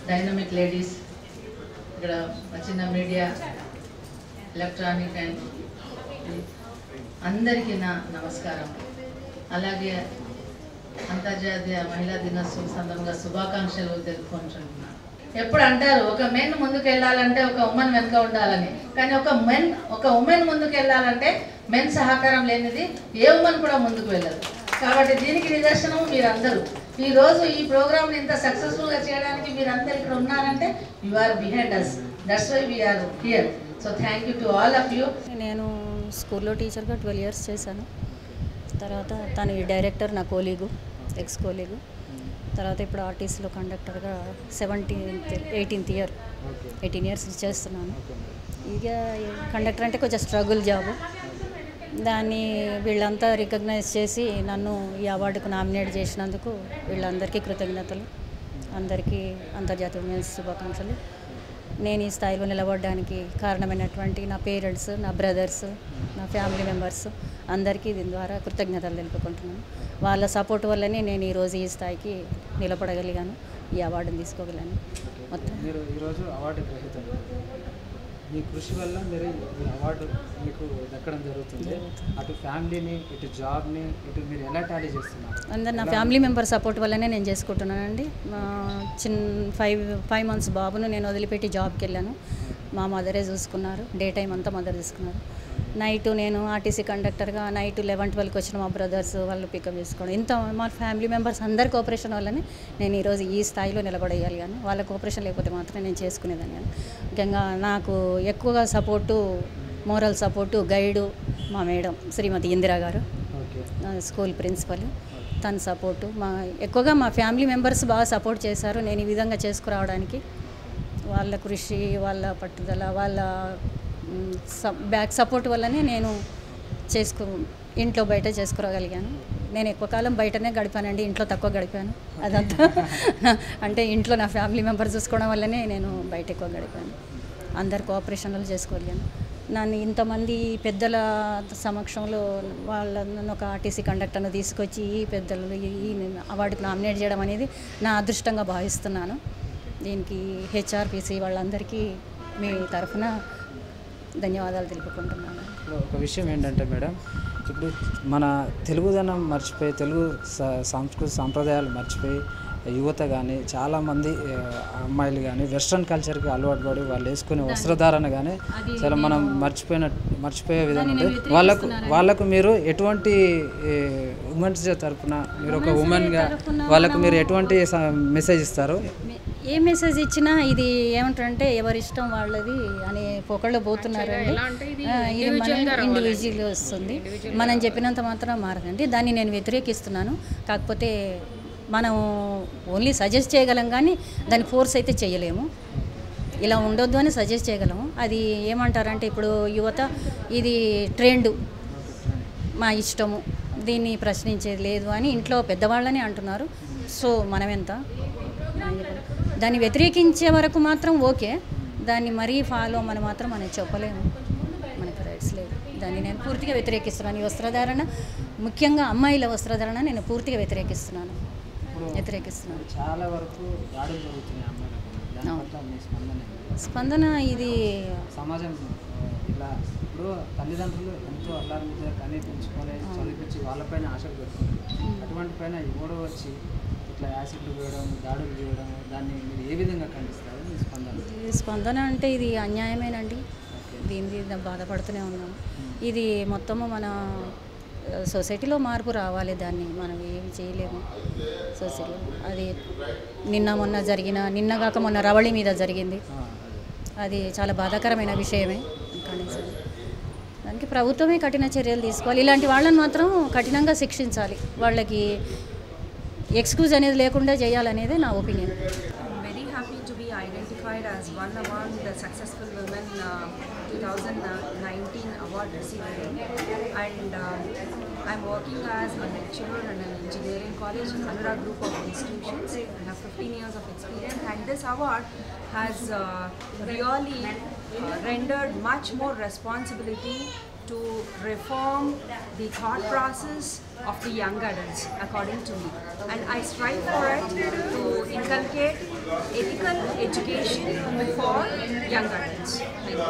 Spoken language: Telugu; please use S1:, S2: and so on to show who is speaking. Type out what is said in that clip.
S1: డైనమిక్ లేడీస్, ఇక్కడ చిన్న మీడియా, ఎలక్ట్రానిక్ అండ్ అందరికీ నా నమస్కారం. అలాగే అంతర్జాతీయ మహిళా దినోత్సవం సందర్భంగా శుభాకాంక్షలు తెలుపుకుంటున్నాను. ఎప్పుడు అంటారు ఒక మెన్ ముందుకు వెళ్ళాలంటే ఒక ఉమెన్ వెనుక ఉండాలని, కానీ ఒక ఉమెన్ ముందుకు వెళ్ళాలంటే మెన్ సహకారం లేనిది ఏ ఉమెన్ కూడా ముందుకు వెళ్ళదు. కాబట్టి దీనికి నిదర్శనం మీరందరూ. ఈరోజు ఈ ప్రోగ్రామ్ని ఇంత సక్సెస్ఫుల్గా చేయడానికి మీరందరూ ఇక్కడ ఉన్నారంటే you are behind us, that's why we are here. So thank you to all of you.
S2: నేను స్కూల్లో టీచర్గా 12 years చేశాను. తర్వాత తను డైరెక్టర్, నా కోలీగు, ఎక్స్ కోలీగు. తర్వాత ఇప్పుడు ఆర్టీసీలో కండక్టర్గా 18th year 18 years చేస్తున్నాను. ఇక కండక్టర్ అంటే కొంచెం స్ట్రగుల్ జాబు. దాన్ని వీళ్ళంతా రికగ్నైజ్ చేసి నన్ను ఈ అవార్డుకు నామినేట్ చేసినందుకు వీళ్ళందరికీ కృతజ్ఞతలు. అందరికీ అంతర్జాతీయ ఉమెన్స్ శుభాకాంక్షలు. నేను ఈ స్థాయిలో నిలబడడానికి కారణమైనటువంటి నా పేరెంట్స్, నా బ్రదర్స్, నా ఫ్యామిలీ మెంబర్స్ అందరికీ దీని ద్వారా కృతజ్ఞతలు తెలుపుకుంటున్నాను. వాళ్ళ సపోర్ట్ వల్లనే నేను ఈరోజు ఈ స్థాయికి నిలబడగలిగాను, ఈ అవార్డుని తీసుకోగలను. మొత్తం
S3: మీరు ఈరోజు అవార్డు గ్రహీతలు. మీ కృషి వల్ల మీరు ఈ అవార్డు మీకు దక్కడం జరుగుతుంది. అటు ఫ్యామిలీని, ఇటు జాబ్ని, ఇటు మీరు ఎలా టాలీ చేస్తున్నారు?
S2: అందరు నా ఫ్యామిలీ మెంబర్ సపోర్ట్ వల్లనే నేను చేసుకుంటున్నానండి. ఫైవ్ months బాబును నేను వదిలిపెట్టి జాబ్కి వెళ్ళాను. మా మదరే చూసుకున్నారు. డే టైం అంతా మదర్ చూసుకున్నారు. నైట్ నేను ఆర్టీసీ కండక్టర్గా నైట్ 11-12కి వచ్చిన మా బ్రదర్స్ వాళ్ళు పికప్ చేసుకోవడం, ఇంత మా ఫ్యామిలీ మెంబర్స్ అందరి కోఆపరేషన్ వల్లనే నేను ఈరోజు ఈ స్థాయిలో నిలబడేయాలి. వాళ్ళ కోఆపరేషన్ లేకపోతే మాత్రం నేను చేసుకునేదాన్ని కానీ. ముఖ్యంగా నాకు ఎక్కువగా సపోర్టు, మోరల్ సపోర్టు, గైడు మా మేడం శ్రీమతి ఇందిరా గారు, స్కూల్ ప్రిన్సిపల్. తన సపోర్టు ఎక్కువగా మా ఫ్యామిలీ మెంబర్స్ బాగా సపోర్ట్ చేశారు నేను ఈ విధంగా చేసుకురావడానికి. వాళ్ళ కృషి, వాళ్ళ పట్టుదల, వాళ్ళ బ్యాక్ సపోర్ట్ వల్లనే నేను ఇంట్లో బయట చేసుకురాగలిగాను. నేను ఎక్కువ కాలం బయటనే గడిపానండి, ఇంట్లో తక్కువ గడిపాను. అదంతా అంటే ఇంట్లో నా ఫ్యామిలీ మెంబర్స్ చూసుకోవడం వల్లనే నేను బయట ఎక్కువ గడిపాను. అందరు కోఆపరేషన్లు చేసుకోగలిగాను. నన్ను ఇంతమంది పెద్దల సమక్షంలో నన్ను ఒక ఆర్టీసీ కండక్టర్ను తీసుకొచ్చి ఈ పెద్దలు ఈ అవార్డుకు నామినేట్ చేయడం అనేది నా అదృష్టంగా భావిస్తున్నాను. దీనికి హెచ్ఆర్పిసి వాళ్ళందరికీ మీ తరఫున ధన్యవాదాలు తెలుపుకుంటున్నాను.
S3: ఒక విషయం ఏంటంటే మేడం, ఇప్పుడు మన తెలుగుదనం మర్చిపోయి, తెలుగు సంస్కృతి సాంప్రదాయాలు మర్చిపోయి యువత కానీ చాలామంది అమ్మాయిలు కానీ వెస్ట్రన్ కల్చర్కి అలవాటు పడి వాళ్ళు వేసుకునే వస్త్రధారణ కానీ చాలా మనం మర్చిపోయే విధంగా ఉంది. వాళ్ళకు మీరు ఎటువంటి ఉమెన్స్ తరఫున మీరు ఒక ఉమెన్గా వాళ్ళకు మీరు ఎటువంటి మెసేజ్ ఇస్తారు?
S2: ఏ మెసేజ్ ఇచ్చినా ఇది ఏమంటారంటే ఎవరి ఇష్టం వాళ్ళది అని పొకళ్ళు పోతున్నారండి. ఇది మన ఇండివిజువల్ వస్తుంది. మనం చెప్పినంత మాత్రం మారదండి. దాన్ని నేను వ్యతిరేకిస్తున్నాను. కాకపోతే మనం ఓన్లీ సజెస్ట్ చేయగలం కానీ దాన్ని ఫోర్స్ అయితే చేయలేము. ఇలా ఉండొద్దు అని సజెస్ట్ చేయగలము. అది ఏమంటారంటే ఇప్పుడు యువత ఇది ట్రెండ్, మా ఇష్టము, దీన్ని ప్రశ్నించేది లేదు అని ఇంట్లో పెద్దవాళ్ళని అంటున్నారు. సో మనం ఎంత దాన్ని వ్యతిరేకించే వరకు మాత్రం ఓకే, దాన్ని మరీ ఫాలో మనం మాత్రం మనం చెప్పలేము, మనకు రైట్స్ లేదు. దాన్ని నేను పూర్తిగా వ్యతిరేకిస్తున్నాను. ఈ వస్త్రధారణ, ముఖ్యంగా అమ్మాయిల వస్త్రధారణ నేను పూర్తిగా వ్యతిరేకిస్తున్నాను.
S3: చాలా వరకు
S2: స్పందన ఇది
S3: సమాజం ఇలా ఇప్పుడు తల్లిదండ్రులు ఎంతో అల్లారి మీద కనీ పెంచుకొని చదివించి వాళ్ళపైన ఆశలు పెట్టుకుంటారు. అటువంటి పైన ఎవడో వచ్చి ఇట్లా యాసిడ్లు వేయడం, దాడులు చేయడం, దాన్ని మీరు ఏ విధంగా ఖండిస్తారు?
S2: స్పందన అంటే ఇది అన్యాయమేనండి. దీని బాధపడుతూనే ఉన్నాము. ఇది మొత్తము మన సొసైటీలో మార్పు రావాలి. దాన్ని మనం ఏమి చేయలేము సొసైటీలో. అది నిన్న కాక మొన్న రవళి మీద జరిగింది. అది చాలా బాధాకరమైన విషయమే. కానీ దానికి ప్రభుత్వమే కఠిన చర్యలు తీసుకోవాలి. ఇలాంటి వాళ్ళని మాత్రం కఠినంగా శిక్షించాలి. వాళ్ళకి ఎక్స్క్యూజ్ అనేది లేకుండా చేయాలనేదే నా opinion.
S4: Very happy to be identified as one among the successful women 2019 award receiver, and I'm working as a lecturer in an engineering college, Anurag Group of Institutions. I have 15 years of experience, and this award has really rendered much more responsibility to reform the thought process of the young adults, according to me. And I strive for it to inculcate ethical education for young adults. Thank you.